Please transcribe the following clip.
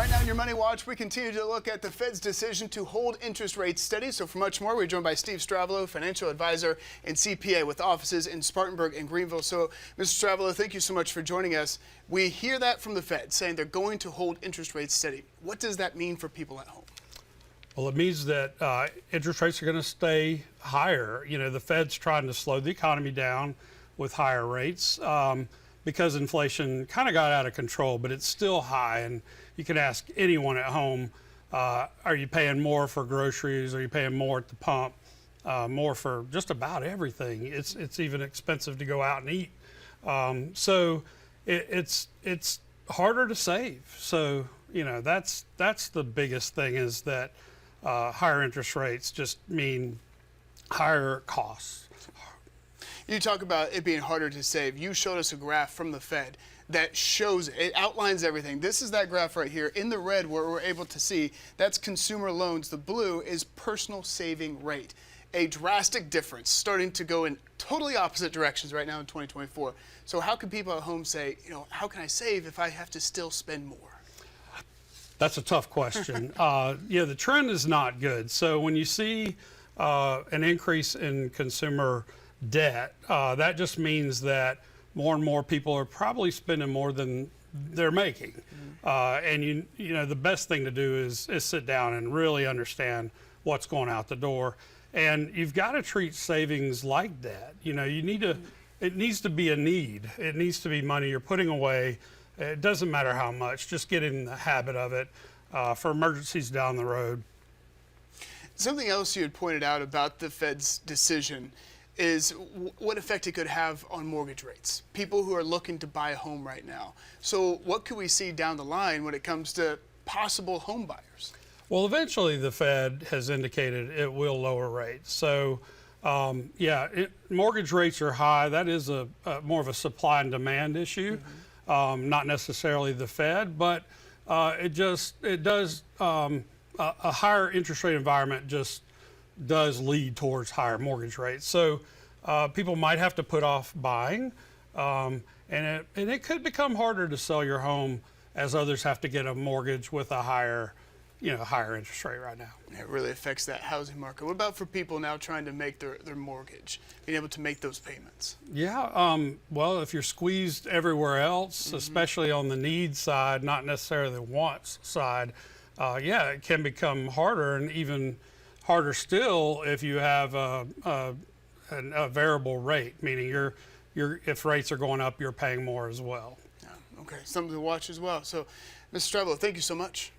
Right now in your Money Watch, we continue to look at the Fed's decision to hold interest rates steady. So for much more, we're joined by Steve Stravolo, financial advisor and CPA with offices in Spartanburg and Greenville. So, Mr. Stravolo, thank you so much for joining us. We hear that from the Fed, saying they're going to hold interest rates steady. What does that mean for people at home? Well, it means that interest rates are going to stay higher. You know, the Fed's trying to slow the economy down with higher rates because inflation kind of got out of control, but it's still high. And you can ask anyone at home, are you paying more for groceries? Are you paying more at the pump? More for just about everything. It's even expensive to go out and eat. So it's harder to save. So, you know, that's the biggest thing, is that higher interest rates just mean higher costs. You talk about it being harder to save. You showed us a graph from the Fed that shows, it outlines everything. This is that graph right here. In the red, where we're able to see, that's consumer loans. The blue is personal saving rate. A drastic difference, starting to go in totally opposite directions right now in 2024. So how can people at home say, you know, how can I save if I have to still spend more? That's a tough question. Yeah, the trend is not good. So when you see an increase in consumer debt, that just means that more and more people are probably spending more than they're making. And you know, the best thing to do is sit down and really understand what's going out the door. And you've got to treat savings like debt. You know, you need to, it needs to be a need. It needs to be money you're putting away. It doesn't matter how much, just get in the habit of it for emergencies down the road. Something else you had pointed out about the Fed's decision is what effect it could have on mortgage rates. People who are looking to buy a home right now. So what could we see down the line when it comes to possible home buyers? Well, eventually the Fed has indicated it will lower rates. So yeah, mortgage rates are high. That is a more of a supply and demand issue. Not necessarily the Fed, but it does, a higher interest rate environment just does lead towards higher mortgage rates. So people might have to put off buying, and it could become harder to sell your home as others have to get a mortgage with a higher interest rate right now. It really affects that housing market. What about for people now trying to make their mortgage, being able to make those payments? Yeah, well, if you're squeezed everywhere else, especially on the needs side, not necessarily the wants side, yeah, it can become harder, and even harder still if you have a variable rate, meaning if rates are going up, you're paying more as well. Yeah, okay, something to watch as well. So, Mr. Stravolo, thank you so much.